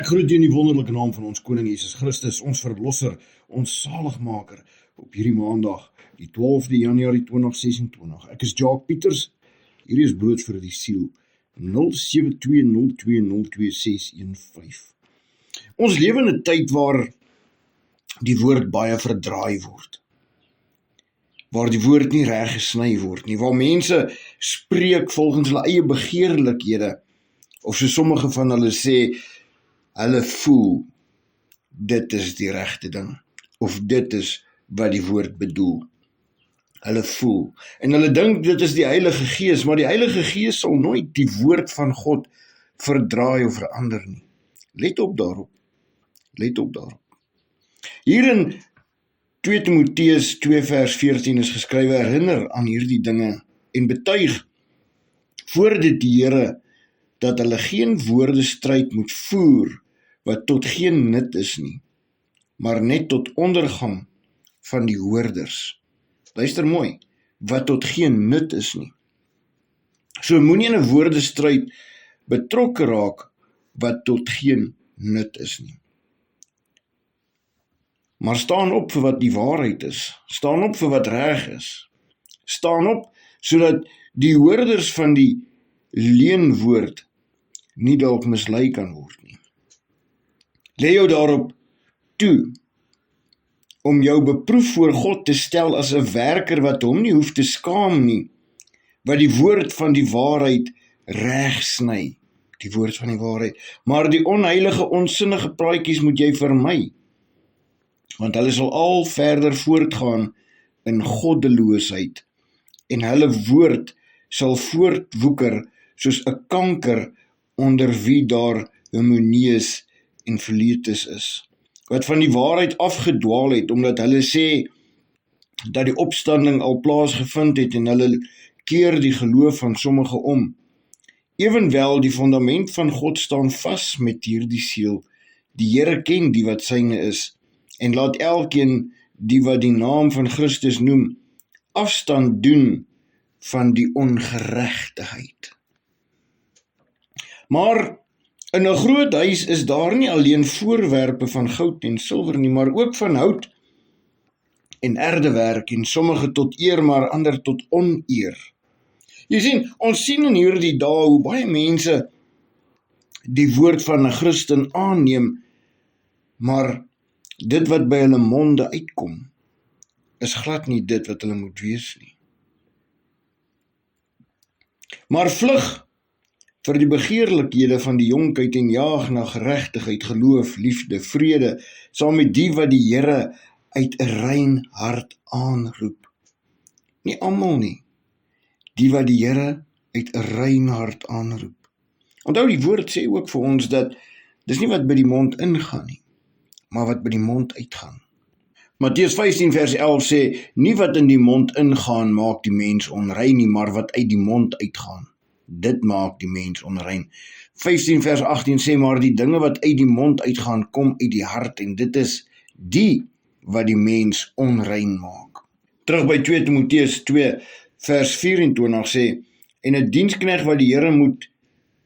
Ek groet u in die wonderlike naam van ons Koning Jesus Christus, ons Verlosser, ons Zaligmaker, op hierdie maandag, die 12de Januarie 2026. Ek is Jacques Pieters, hierdie is Brood vir die Siel, 0720202615. Ons lewe in 'n tyd waar die woord baie verdraai word, waar die woord nie reg gesny word nie, waar mense spreek volgens hulle eie begeerlikhede, of so sommige van hulle sê, hulle voel, dit is die regte ding, of dit is wat die woord bedoel. Hulle voel, en hulle dink dit is die Heilige Gees, maar die Heilige Gees sal nooit die woord van God verdraai of verander nie. Let op daarop, let op daarop. Hier in 2 Timoteus 2 vers 14 is geskrywe, herinner aan hierdie dinge, en betuig voor dit die Here, dat hulle geen woordestryd moet voer, wat tot geen nut is nie, maar net tot ondergang van die hoorders. Luister mooi, wat tot geen nut is nie. So moenie in 'n woordestryd betrokke raak, wat tot geen nut is nie. Maar staan op vir wat die waarheid is, staan op vir wat reg is, staan op, sodat die hoorders van die leenwoord nie dalk mislei kan word nie. Lê jou daarop toe, om jou beproef voor God te stel as 'n werker wat hom nie hoef te skaam nie, wat die woord van die waarheid reg sny, die woord van die waarheid, maar die onheilige, onsinnige praatjies moet jy vermy, want hulle sal al verder voortgaan in goddeloosheid, en hulle woord sal voortwoeker soos 'n kanker onder wie daar Hymeneus en Philetus is, wat van die waarheid afgedwaal het, omdat hulle sê dat die opstanding al plaasgevind het en hulle keer die geloof van sommige om. Ewenwel, die fundament van God staan vas met hierdie seël. Die Here ken die wat syne is, en laat elkeen die wat die naam van Christus noem, afstand doen van die ongeregtigheid. Maar in 'n groot huis is daar nie alleen voorwerpe van goud en silwer nie, maar ook van hout en erdewerk, en sommige tot eer, maar ander tot oneer. Jy sien, ons sien in hierdie dae hoe baie mense die woord van 'n Christen aanneem, maar dit wat by hulle monde uitkom, is glad nie dit wat hulle moet wees nie. Maar vlug vir die begeerlikhede van die jonkheid en jaag na geregtigheid, geloof, liefde, vrede, saam met die wat die Here uit 'n rein hart aanroep. Nie almal nie, die wat die Here uit 'n rein hart aanroep. Onthou, die woord sê ook vir ons dat dis nie wat by die mond ingaan nie, maar wat by die mond uitgaan. Matteus 15 vers 11 sê, nie wat in die mond ingaan maak die mens onrein nie, maar wat uit die mond uitgaan, dit maak die mens onrein. 15 vers 18 sê, maar die dinge wat uit die mond uitgaan, kom uit die hart, en dit is die wat die mens onrein maak. Terug by 2 Timoteus 2 vers 24 sê, en 'n diensknegt wat die Here moet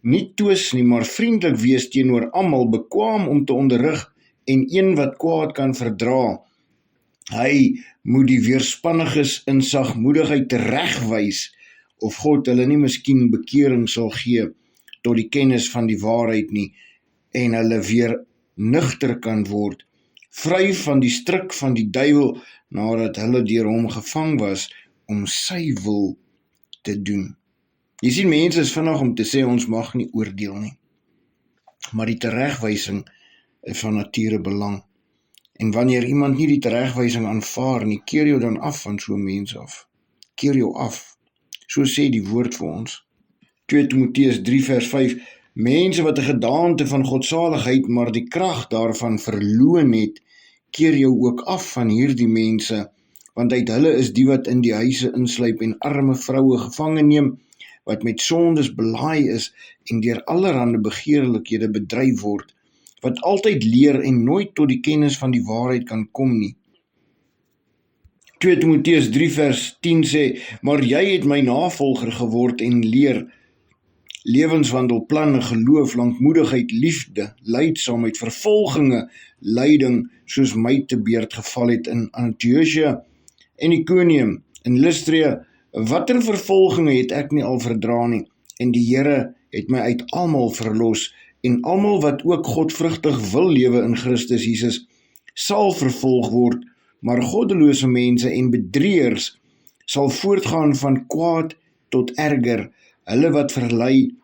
nie twis nie, maar vriendelik wees teenoor almal, bekwaam om te onderrig, en een wat kwaad kan verdra. Hy moet die weerspanniges in sagmoedigheid teregwys, of God hulle nie miskien bekering sal gee tot die kennis van die waarheid nie, en hulle weer nugter kan word, vry van die stryk van die duiwel, nadat hulle deur hom gevang was, om sy wil te doen. Jy sien, mense is vinnig om te sê, ons mag nie oordeel nie, maar die teregwysing is van nature belang. En wanneer iemand nie die teregwysing aanvaar nie, keer jou dan af van so mense af. Keer jou af. So sê die woord vir ons. 2 Timoteus 3 vers 5, mense wat 'n gedaante van godsaligheid, maar die krag daarvan verloon het, keer jou ook af van hierdie mense, want uit hulle is die wat in die huise insluip en arme vroue gevange neem, wat met sondes belaai is en deur allerhande begeerlikhede bedryf word, wat altyd leer en nooit tot die kennis van die waarheid kan kom nie. 2 Timoteus 3 vers 10 sê, maar jy het my navolger geword en leer lewenswandel, planne, geloof, lankmoedigheid, liefde, lydsaamheid, vervolginge, lyding, soos my te beurt geval het in Antiochia en Iconium, in Lystra. Watter vervolginge het ek nie al verdra nie, en die Here het my uit almal verlos, en almal wat ook godvrugtig wil lewe in Christus Jesus, sal vervolg word, maar goddelose mense en bedrieërs sal voortgaan van kwaad tot erger, hulle wat verlei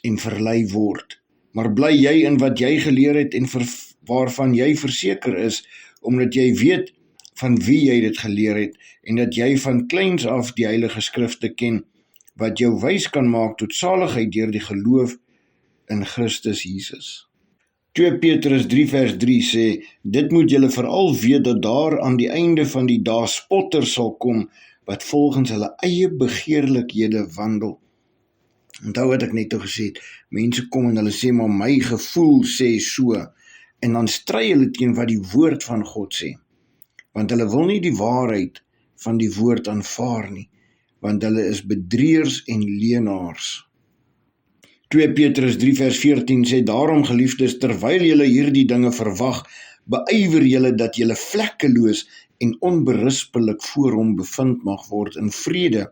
en verlei word. Maar bly jy in wat jy geleer het en waarvan jy verseker is, omdat jy weet van wie jy dit geleer het, en dat jy van kleins af die Heilige Skrifte ken, wat jou wys kan maak tot saligheid deur die geloof in Christus Jesus. 2 Petrus 3 vers 3 sê, dit moet julle veral weet dat daar aan die einde van die dae spotters sal kom, wat volgens hulle eie begeerlikhede wandel. Onthou wat ek net al gesê het, mense kom en hulle sê, maar my gevoel sê so, en dan stry hulle teen wat die woord van God sê, want hulle wil nie die waarheid van die woord aanvaar nie, want hulle is bedrieërs en leenaars. 2 Petrus 3 vers 14 sê, daarom geliefdes, terwyl julle hierdie dinge verwag, beywer julle dat julle vlekkeloos en onberispelik voor hom bevind mag word in vrede,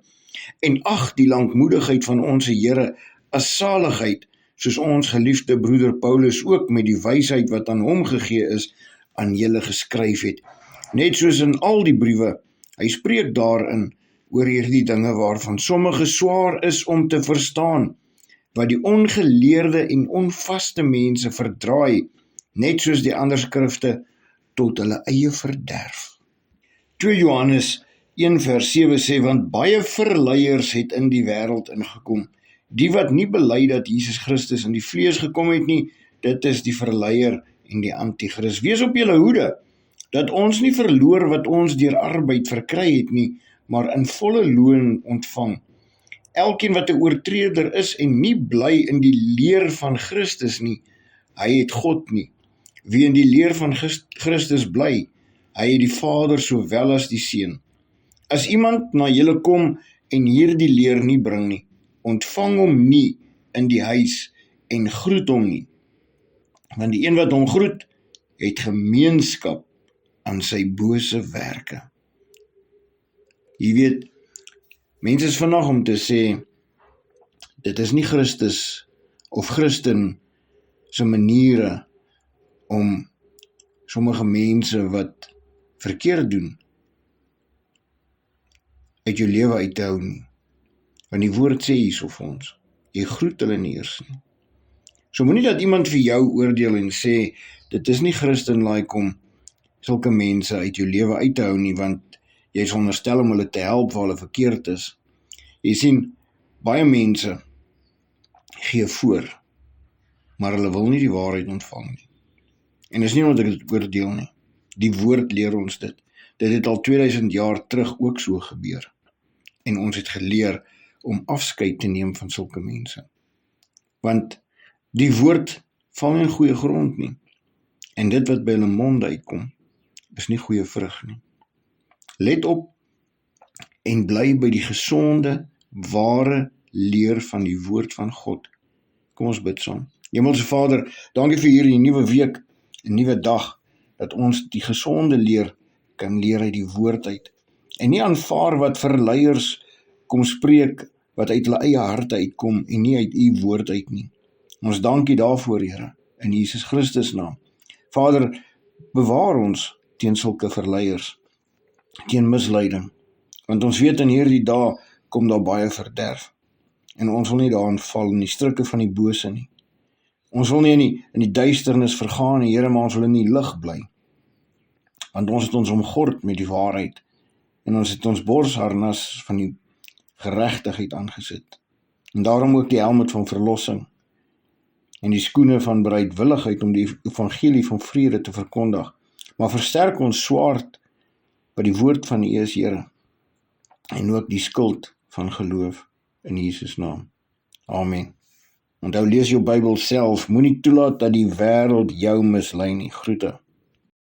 en ag die lankmoedigheid van ons Here as saligheid, soos ons geliefde broeder Paulus ook met die wysheid wat aan hom gegee is, aan julle geskryf het. Net soos in al die briewe, hy spreek daarin oor hierdie dinge waarvan sommige swaar is om te verstaan, wat die ongeleerde en onvaste mense verdraai, net soos die ander skrifte, tot hulle eie verderf. 2 Johannes 1 vers 7 sê, want baie verleiers het in die wêreld ingekom, die wat nie bely dat Jesus Christus in die vlees gekom het nie, dit is die verleier en die antichrist. Wees op julle hoede, dat ons nie verloor wat ons deur arbeid verkry het nie, maar in volle loon ontvang. Elkeen wat 'n oortreder is en nie bly in die leer van Christus nie, hy het God nie. Wie in die leer van Christus bly, hy het die Vader sowel as die Seun. As iemand na julle kom en hierdie leer nie bring nie, ontvang hom nie in die huis en groet hom nie. Want die een wat hom groet, het gemeenskap aan sy bose werke. Jy weet, mense is vandag om te sê, dit is nie Christus of Christen se maniere om sommige mense wat verkeerd doen, uit jou lewe uit te hou nie. Want die woord sê hierso vir ons, jy groet hulle nie eers nie. So moenie dat iemand vir jou oordeel en sê, dit is nie Christen-like om sulke mense uit jou lewe uit te hou nie, want jy is onderstel om hulle te help waar hulle verkeerd is. Jy sien, baie mense gee voor, maar hulle wil nie die waarheid ontvang nie. En is nie omdat ek dit oordeel nie. Die woord leer ons dit. Dit het al 2000 jaar terug ook so gebeur. En ons het geleer om afskeid te neem van sulke mense. Want die woord val nie in goeie grond nie. En dit wat by hulle monde uitkom, is nie goeie vrug nie. Let op en bly by die gesonde, ware leer van die woord van God. Kom ons bid saam. Hemelse Vader, dankie vir hierdie nuwe week, 'n nuwe dag, dat ons die gesonde leer kan leer uit die woord uit. En nie aanvaar wat verleiers kom spreek, wat uit hulle eie harte uitkom, en nie uit u woord uit nie. Ons dankie daarvoor, Here, in Jesus Christus naam. Vader, bewaar ons teen sulke verleiers, teen misleiding, want ons weet in hierdie dae kom daar baie verderf, en ons wil nie daarin val in die strikke van die bose nie. Ons wil nie in die duisternis vergaan nie, Here, maar ons wil in die lig bly, want ons het ons omgord met die waarheid, en ons het ons borsharnas van die geregtigheid aangesit, en daarom ook die helmet van verlossing, en die skoene van bereidwilligheid om die evangelie van vrede te verkondig, maar versterk ons swaard wat die woord van U is, Here, en ook die skild van geloof in Jesus naam. Amen. Onthou, lees jou Bybel self, moenie toelaat dat die wêreld jou mislei nie. Groete.